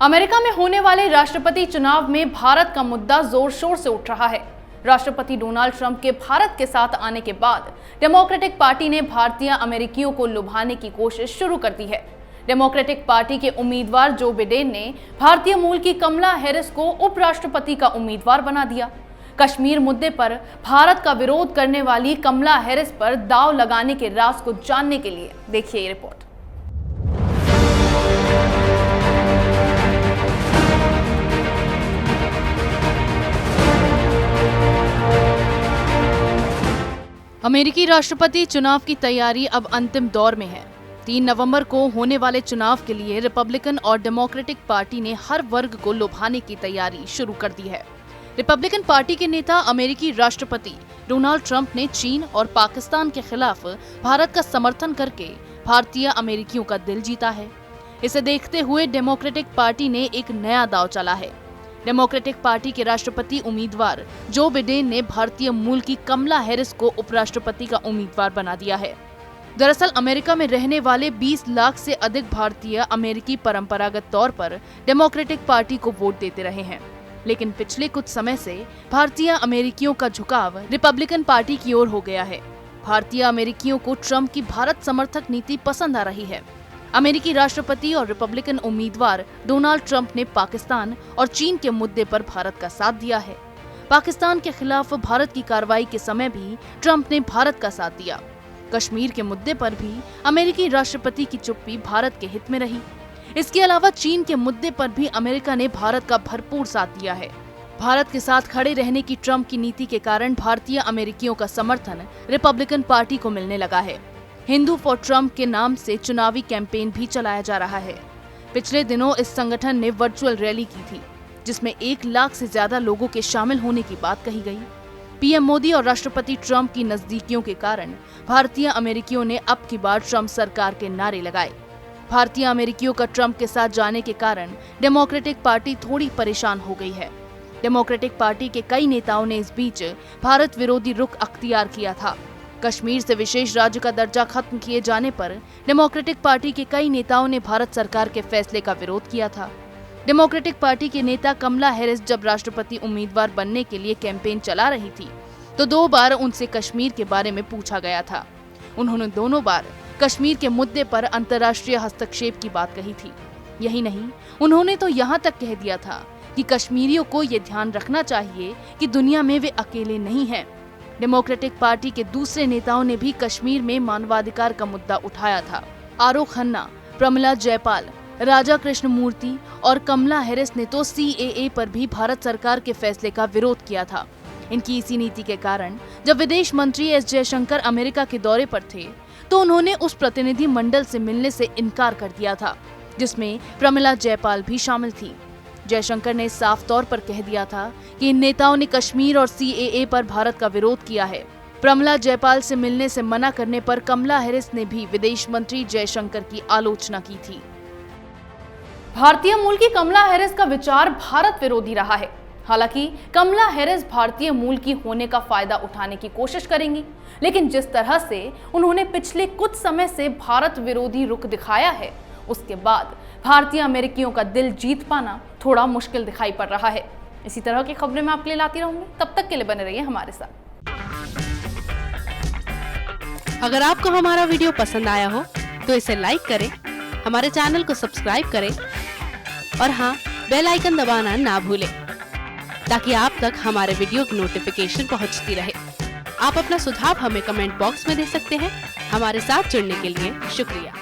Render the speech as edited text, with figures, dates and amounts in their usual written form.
America में होने वाले राष्ट्रपति चुनाव में भारत का मुद्दा जोर शोर से उठ रहा है। राष्ट्रपति डोनाल्ड ट्रंप के भारत के साथ आने के बाद डेमोक्रेटिक पार्टी ने भारतीय अमेरिकियों को लुभाने की कोशिश शुरू कर दी है। डेमोक्रेटिक पार्टी के उम्मीदवार जो बिडेन ने भारतीय मूल की कमला हैरिस को उपराष्ट्रपति का उम्मीदवार बना दिया। कश्मीर मुद्दे पर भारत का विरोध करने वाली कमला हैरिस पर दांव लगाने के राज को जानने के लिए देखिए ये रिपोर्ट। अमेरिकी राष्ट्रपति चुनाव की तैयारी अब अंतिम दौर में है। 3 नवंबर को होने वाले चुनाव के लिए रिपब्लिकन और डेमोक्रेटिक पार्टी ने हर वर्ग को लुभाने की तैयारी शुरू कर दी है। रिपब्लिकन पार्टी के नेता अमेरिकी राष्ट्रपति डोनाल्ड ट्रंप ने चीन और पाकिस्तान के खिलाफ भारत का समर्थन करके भारतीय अमेरिकियों का दिल जीता है। इसे देखते हुए डेमोक्रेटिक पार्टी ने एक नया दांव चला है। डेमोक्रेटिक पार्टी के राष्ट्रपति उम्मीदवार जो बिडेन ने भारतीय मूल की कमला हैरिस को उपराष्ट्रपति का उम्मीदवार बना दिया है। दरअसल अमेरिका में रहने वाले 20 लाख से अधिक भारतीय अमेरिकी परंपरागत तौर पर डेमोक्रेटिक पार्टी को वोट देते रहे हैं, लेकिन पिछले कुछ समय से भारतीय अमेरिकियों का झुकाव रिपब्लिकन पार्टी की ओर हो गया है। भारतीय अमेरिकियों को ट्रंप की भारत समर्थक नीति पसंद आ रही है। अमेरिकी राष्ट्रपति और रिपब्लिकन उम्मीदवार डोनाल्ड ट्रंप ने पाकिस्तान और चीन के मुद्दे पर भारत का साथ दिया है। पाकिस्तान के खिलाफ भारत की कार्रवाई के समय भी ट्रंप ने भारत का साथ दिया। कश्मीर के मुद्दे पर भी अमेरिकी राष्ट्रपति की चुप्पी भारत के हित में रही। इसके अलावा चीन के मुद्दे पर भी अमेरिका ने भारत का भरपूर साथ दिया है। भारत के साथ खड़े रहने की ट्रंप की नीति के कारण भारतीय अमेरिकियों का समर्थन रिपब्लिकन पार्टी को मिलने लगा है। हिंदू फॉर ट्रंप के नाम से चुनावी कैंपेन भी चलाया जा रहा है। पिछले दिनों इस संगठन ने वर्चुअल रैली की थी, जिसमें 1 लाख से ज्यादा लोगों के शामिल होने की बात कही गई। पीएम मोदी और राष्ट्रपति ट्रंप की नजदीकियों के कारण भारतीय अमेरिकियों ने अब की बार ट्रंप सरकार के नारे लगाए। भारतीय अमेरिकियों का ट्रंप के साथ जाने के कारण डेमोक्रेटिक पार्टी थोड़ी परेशान हो गई है। डेमोक्रेटिक पार्टी के कई नेताओं ने इस बीच भारत विरोधी रुख अख्तियार किया था। कश्मीर से विशेष राज्य का दर्जा खत्म किए जाने पर डेमोक्रेटिक पार्टी के कई नेताओं ने भारत सरकार के फैसले का विरोध किया था। डेमोक्रेटिक पार्टी के नेता कमला हैरिस जब राष्ट्रपति उम्मीदवार बनने के लिए कैंपेन चला रही थी, तो 2 बार उनसे कश्मीर के बारे में पूछा गया था। उन्होंने दोनों बार कश्मीर के मुद्दे पर अंतर्राष्ट्रीय हस्तक्षेप की बात कही थी। यही नहीं, उन्होंने तो यहाँ तक कह दिया था कि कश्मीरियों को ये ध्यान रखना चाहिए कि दुनिया में वे अकेले नहीं हैं। डेमोक्रेटिक पार्टी के दूसरे नेताओं ने भी कश्मीर में मानवाधिकार का मुद्दा उठाया था। आरोप खन्ना, प्रमिला जयपाल, राजा कृष्णमूर्ति और कमला हैरिस ने तो CAA पर भी भारत सरकार के फैसले का विरोध किया था। इनकी इसी नीति के कारण जब विदेश मंत्री S जयशंकर अमेरिका के दौरे पर थे, तो उन्होंने उस प्रतिनिधि मंडल से मिलने से इनकार कर दिया था, जिसमें प्रमिला जयपाल भी शामिल थी। जयशंकर ने साफ तौर पर कह दिया था कि इन नेताओं ने कश्मीर और CAA पर भारत का विरोध किया है। प्रमिला जयपाल से मिलने से मना करने पर कमला हैरिस ने भी विदेश मंत्री जयशंकर की आलोचना की थी। भारतीय मूल की कमला हैरिस का विचार भारत विरोधी रहा है। हालांकि कमला हैरिस भारतीय मूल की होने का फायदा उठाने की कोशिश करेंगी, लेकिन जिस तरह से उन्होंने पिछले कुछ समय से भारत विरोधी रुख दिखाया है, उसके बाद भारतीय अमेरिकियों का दिल जीत पाना थोड़ा मुश्किल दिखाई पड़ रहा है। इसी तरह की खबरें मैं आपके लिए लाती रहूंगी। तब तक के लिए बने रहिए हमारे साथ। अगर आपको हमारा वीडियो पसंद आया हो तो इसे लाइक करें, हमारे चैनल को सब्सक्राइब करें और हाँ, बेल आइकन दबाना ना भूलें, ताकि आप तक हमारे वीडियो की नोटिफिकेशन पहुंचती रहे। आप अपना सुझाव हमें कमेंट बॉक्स में दे सकते हैं। हमारे साथ जुड़ने के लिए शुक्रिया।